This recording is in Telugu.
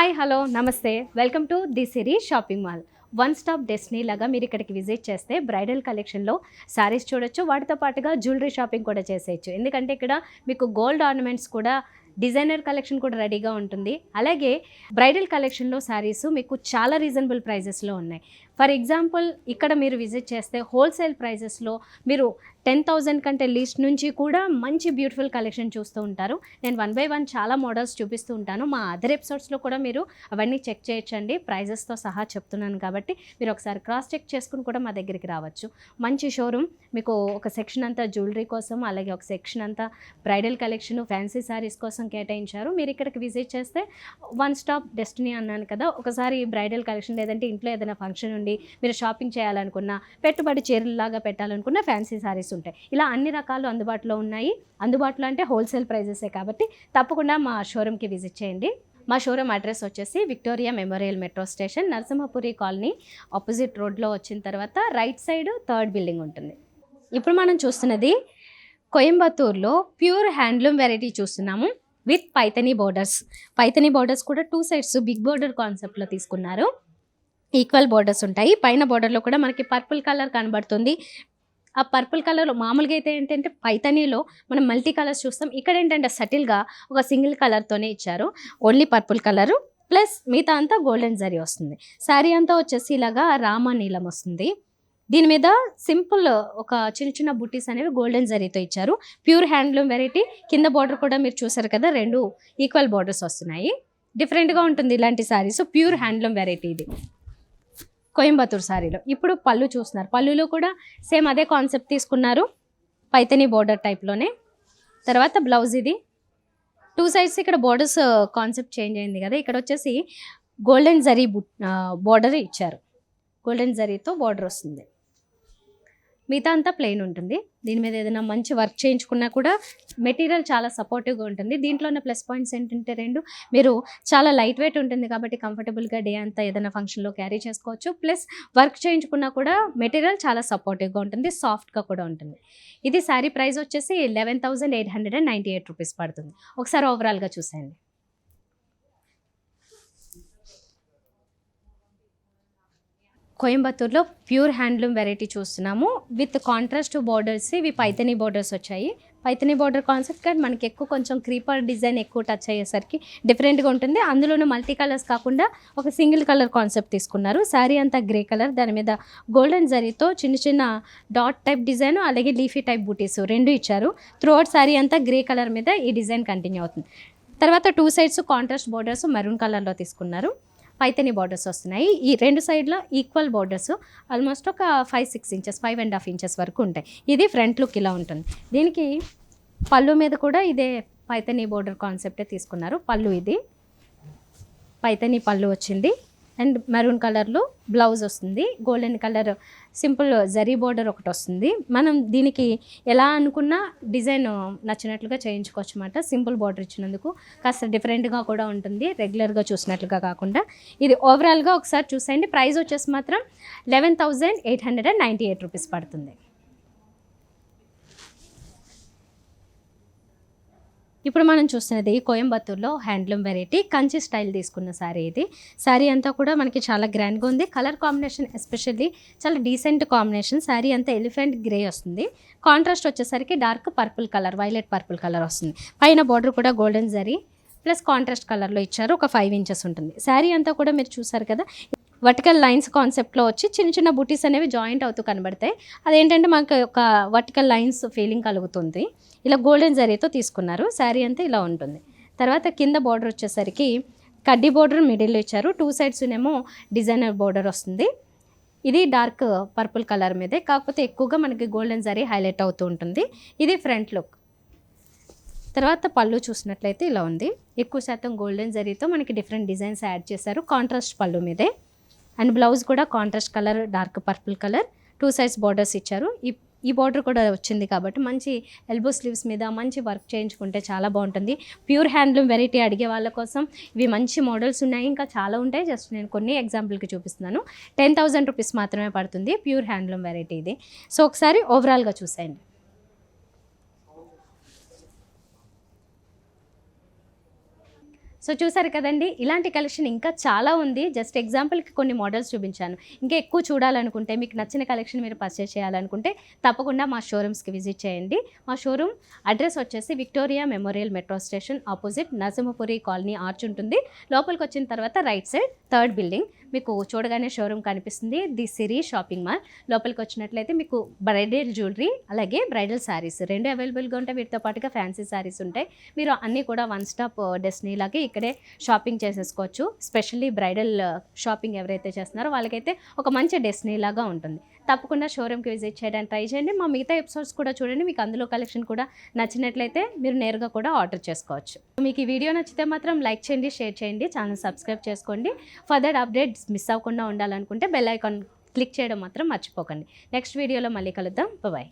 Hi hello namaste welcome to the Siri shopping mall. One stop destiny లాగా మీరు ఇక్కడికి విజిట్ చేస్తే బ్రైడల్ కలెక్షన్లో శారీస్ చూడొచ్చు, వాటితో పాటుగా జ్యువెలరీ షాపింగ్ కూడా చేసేయచ్చు. ఎందుకంటే ఇక్కడ మీకు గోల్డ్ ఆర్నమెంట్స్ కూడా, డిజైనర్ కలెక్షన్ కూడా రెడీగా ఉంటుంది. అలాగే బ్రైడల్ కలెక్షన్లో శారీస్ మీకు చాలా రీజనబుల్ ప్రైజెస్లో ఉన్నాయి. ఫర్ ఎగ్జాంపుల్ ఇక్కడ మీరు విజిట్ చేస్తే హోల్సేల్ ప్రైజెస్లో మీరు 10,000 కంటే లీస్ట్ నుంచి కూడా మంచి బ్యూటిఫుల్ కలెక్షన్ చూస్తూ ఉంటారు. నేను 1 by 1 చాలా మోడల్స్ చూపిస్తూ ఉంటాను. మా అదర్ ఎపిసోడ్స్లో కూడా మీరు అవన్నీ చెక్ చేయొచ్చండి. ప్రైజెస్తో సహా చెప్తున్నాను కాబట్టి మీరు ఒకసారి క్రాస్ చెక్ చేసుకుని కూడా మా దగ్గరికి రావచ్చు. మంచి షోరూమ్, మీకు ఒక సెక్షన్ అంతా జ్యువెలరీ కోసం, అలాగే ఒక సెక్షన్ అంతా బ్రైడల్ కలెక్షన్, ఫ్యాన్సీ శారీస్ కోసం కేటాయించారు. మీరు ఇక్కడికి విజిట్ చేస్తే వన్ స్టాప్ డెస్టినీ అన్నాను కదా, ఒకసారి బ్రైడల్ కలెక్షన్ లేదంటే ఇంట్లో ఏదైనా ఫంక్షన్ ఉండి మీరు షాపింగ్ చేయాలనుకున్నా, పెట్టుబడి చీరల్లాగా పెట్టాలనుకున్న ఫ్యాన్సీ శారీస్ ఉంటాయి. ఇలా అన్ని రకాలు అందుబాటులో ఉన్నాయి. అందుబాటులో అంటే హోల్సేల్ ప్రైజెసే కాబట్టి తప్పకుండా మా షోరూమ్కి విజిట్ చేయండి. మా షోరూమ్ అడ్రస్ వచ్చేసి Victoria memorial metro station, Narasimhapuri colony opposite రోడ్లో వచ్చిన తర్వాత రైట్ సైడ్ 3rd బిల్డింగ్ ఉంటుంది. ఇప్పుడు మనం చూస్తున్నది కోయంబత్తూర్లో ప్యూర్ హ్యాండ్లూమ్ వెరైటీ చూస్తున్నాము with Paithani borders. Paithani borders కూడా 2 sides బిగ్ బోర్డర్ కాన్సెప్ట్లో తీసుకున్నారు. ఈక్వల్ బోర్డర్స్ ఉంటాయి. పైన బోర్డర్లో కూడా మనకి పర్పుల్ కలర్ కనబడుతుంది. ఆ పర్పుల్ కలర్ మామూలుగా అయితే ఏంటంటే పైతనీలో మనం మల్టీ కలర్స్ చూస్తాం. ఇక్కడ ఏంటంటే సటిల్గా ఒక సింగిల్ కలర్తోనే ఇచ్చారు. ఓన్లీ పర్పుల్ కలరు ప్లస్ మిగతా అంతా గోల్డెన్ జరీ వస్తుంది. శారీ అంతా వచ్చేసి ఇలాగా రామ నీలం వస్తుంది. దీని మీద సింపుల్ ఒక చిన్న చిన్న బుట్టీస్ అనేవి గోల్డెన్ జరీతో ఇచ్చారు. Pure handloom variety. కింద బార్డర్ కూడా మీరు చూసారు కదా, 2 ఈక్వల్ బార్డర్స్ వస్తున్నాయి. డిఫరెంట్గా ఉంటుంది ఇలాంటి శారీస్. ప్యూర్ హ్యాండ్లూమ్ వెరైటీ ఇది కోయంబత్తూర్ శారీలో. ఇప్పుడు పళ్ళు చూస్తున్నారు. పళ్ళులో కూడా సేమ్ అదే కాన్సెప్ట్ తీసుకున్నారు, పైతనీ బోర్డర్ టైప్లోనే. తర్వాత బ్లౌజ్ ఇది 2 sides ఇక్కడ బోర్డర్స్ కాన్సెప్ట్ చేంజ్ అయింది కదా, ఇక్కడ వచ్చేసి గోల్డెన్ జరీ బోర్డర్ ఇచ్చారు. గోల్డెన్ జరీతో బోర్డర్ వస్తుంది. మిగతా అంతా ప్లెయిన్ ఉంటుంది. దీని మీద ఏదైనా మంచి వర్క్ చేయించుకున్నా కూడా మెటీరియల్ చాలా సపోర్టివ్గా ఉంటుంది. దీంట్లో ఉన్న ప్లస్ పాయింట్స్ ఏంటంటే 2, మీరు చాలా లైట్ వెయిట్ ఉంటుంది కాబట్టి కంఫర్టబుల్గా డే అంతా ఏదైనా ఫంక్షన్లో క్యారీ చేసుకోవచ్చు. ప్లస్ వర్క్ చేయించుకున్నా కూడా మెటీరియల్ చాలా సపోర్టివ్గా ఉంటుంది, సాఫ్ట్గా కూడా ఉంటుంది. ఇది శారీ ప్రైస్ వచ్చేసి 11,898 రూపీస్ పడుతుంది. ఒకసారి ఓవరాల్గా చూసేయండి. కోయంబత్తూర్లో ప్యూర్ హ్యాండ్లూమ్ వెరైటీ చూస్తున్నాము విత్ కాంట్రాస్ట్ బోర్డర్స్. ఇవి పైతనీ బోర్డర్స్ వచ్చాయి. పైతనీ బోర్డర్ కాన్సెప్ట్ కానీ మనకి ఎక్కువ కొంచెం క్రీపర్ డిజైన్ ఎక్కువ టచ్ అయ్యేసరికి డిఫరెంట్గా ఉంటుంది. అందులోనూ మల్టీ కలర్స్ కాకుండా ఒక సింగిల్ కలర్ కాన్సెప్ట్ తీసుకున్నారు. శారీ అంతా గ్రే కలర్, దాని మీద గోల్డెన్ జరీతో చిన్న చిన్న డాట్ టైప్ డిజైన్, అలాగే లీఫీ టైప్ బూటీస్ 2 ఇచ్చారు. త్రూఅవుట్ శారీ అంతా గ్రే కలర్ మీద ఈ డిజైన్ కంటిన్యూ అవుతుంది. తర్వాత 2 sides కాంట్రాస్ట్ బోర్డర్స్ మెరూన్ కలర్లో తీసుకున్నారు. పైతనీ బార్డర్స్ వస్తున్నాయి. ఈ 2 sides ఈక్వల్ బార్డర్స్ ఆల్మోస్ట్ ఒక 5-6 inches, 5.5 inches వరకు ఉంటాయి. ఇది ఫ్రంట్ లుక్ ఇలా ఉంటుంది. దీనికి పళ్ళు మీద కూడా ఇదే పైతనీ బోర్డర్ కాన్సెప్టే తీసుకున్నారు. పళ్ళు ఇది పైతనీ పళ్ళు వచ్చింది అండ్ మెరూన్ కలర్లో బ్లౌజ్ వస్తుంది. Golden colour simple zari border ఒకటి వస్తుంది. మనం దీనికి ఎలా అనుకున్నా డిజైన్ నచ్చినట్లుగా చేయించుకోవచ్చు అన్నమాట. సింపుల్ బార్డర్ ఇచ్చినందుకు కాస్త డిఫరెంట్గా కూడా ఉంటుంది, రెగ్యులర్గా చూసినట్లుగా కాకుండా. ఇది ఓవరాల్గా ఒకసారి చూసేయండి. ప్రైస్ వచ్చేసి మాత్రం 11,898 రూపీస్ పడుతుంది. ఇప్పుడు మనం చూస్తున్నది కోయంబత్తూర్లో హ్యాండ్లూమ్ వెరైటీ కంచి స్టైల్ తీసుకున్న శారీ. ఇది శారీ అంతా కూడా మనకి చాలా గ్రాండ్గా ఉంది. కలర్ కాంబినేషన్ ఎస్పెషల్లీ చాలా డీసెంట్ కాంబినేషన్. శారీ అంతా ఎలిఫెంట్ గ్రే వస్తుంది. కాంట్రాస్ట్ వచ్చేసరికి dark purple colour, violet purple colour వస్తుంది. పైన బార్డర్ కూడా గోల్డెన్ జరీ ప్లస్ కాంట్రాస్ట్ కలర్లో ఇచ్చారు. ఒక 5 inches ఉంటుంది. శారీ అంతా కూడా మీరు చూసారు కదా, వర్టికల్ లైన్స్ కాన్సెప్ట్లో వచ్చి చిన్న చిన్న బుటీస్ అనేవి జాయింట్ అవుతూ కనబడతాయి. అదేంటంటే మనకు ఒక వర్టికల్ లైన్స్ ఫీలింగ్ కలుగుతుంది. ఇలా గోల్డెన్ జరీతో తీసుకున్నారు. శారీ అంతా ఇలా ఉంటుంది. తర్వాత కింద బార్డర్ వచ్చేసరికి కడ్డీ బార్డర్ మిడిల్లో ఇచ్చారు. 2 sides ఏమో డిజైనర్ బార్డర్ వస్తుంది. ఇది డార్క్ పర్పుల్ కలర్ మీదే, కాకపోతే ఎక్కువగా మనకి గోల్డెన్ జరీ హైలైట్ అవుతూ ఉంటుంది. ఇది ఫ్రంట్ లుక్. తర్వాత పళ్ళు చూసినట్లయితే ఇలా ఉంది. ఎక్కువ శాతం గోల్డెన్ జరీతో మనకి డిఫరెంట్ డిజైన్స్ యాడ్ చేశారు కాంట్రాస్ట్ పళ్ళు మీదే. అండ్ బ్లౌజ్ కూడా contrast colour dark purple colour, 2 sides borders ఇచ్చారు. ఈ బార్డర్ కూడా వచ్చింది కాబట్టి మంచి ఎల్బో స్లీవ్స్ మీద మంచి వర్క్ చేయించుకుంటే చాలా బాగుంటుంది. ప్యూర్ హ్యాండ్లూమ్ వెరైటీ అడిగే వాళ్ళ కోసం ఇవి మంచి మోడల్స్ ఉన్నాయి, ఇంకా చాలా ఉంటాయి. జస్ట్ నేను కొన్ని ఎగ్జాంపుల్కి చూపిస్తున్నాను. 10,000 రూపీస్ మాత్రమే పడుతుంది ప్యూర్ హ్యాండ్లూమ్ వెరైటీ ఇది. సో ఒకసారి ఓవరాల్గా చూసేయండి. సో చూసారు కదండి, ఇలాంటి కలెక్షన్ ఇంకా చాలా ఉంది. జస్ట్ ఎగ్జాంపుల్కి కొన్ని మోడల్స్ చూపించాను. ఇంకా ఎక్కువ చూడాలనుకుంటే, మీకు నచ్చిన కలెక్షన్ మీరు పర్చేస్ చేయాలనుకుంటే తప్పకుండా మా షోరూమ్స్కి విజిట్ చేయండి. మా షోరూమ్ అడ్రస్ వచ్చేసి Victoria memorial metro station opposite Narasimhapuri colony arch ఉంటుంది. లోపలికి వచ్చిన తర్వాత రైట్ సైడ్ 3rd బిల్డింగ్ మీకు చూడగానే షోరూమ్ కనిపిస్తుంది. The Siri shopping mall. లోపలికి వచ్చినట్లయితే మీకు బ్రైడల్ జ్యువెలరీ అలాగే బ్రైడల్ శారీస్ రెండు అవైలబుల్గా ఉంటాయి. వీటితో పాటుగా ఫ్యాన్సీ శారీస్ ఉంటాయి. మీరు అన్నీ కూడా వన్ స్టాప్ డెస్టినీ లాగే ఇక్కడే షాపింగ్ చేసేసుకోవచ్చు. స్పెషల్లీ బ్రైడల్ షాపింగ్ ఎవరైతే చేస్తున్నారో వాళ్ళకైతే ఒక మంచి డెస్టినీ లాగా ఉంటుంది. తప్పకుండా షోరూమ్కి విజిట్ చేయడానికి ట్రై చేయండి. మా మిగతా ఎపిసోడ్స్ కూడా చూడండి. మీకు అందులో కలెక్షన్ కూడా నచ్చినట్లయితే మీరు నేరుగా కూడా ఆర్డర్ చేసుకోవచ్చు. మీకు ఈ వీడియో నచ్చితే మాత్రం లైక్ చేయండి, షేర్ చేయండి, ఛానల్ సబ్స్క్రైబ్ చేసుకోండి. ఫర్దర్ అప్డేట్స్ మిస్ అవ్వకుండా ఉండాలనుకుంటే బెల్ ఐకాన్ క్లిక్ చేయడం మాత్రం మర్చిపోకండి. నెక్స్ట్ వీడియోలో మళ్ళీ కలుద్దాం. బాయ్.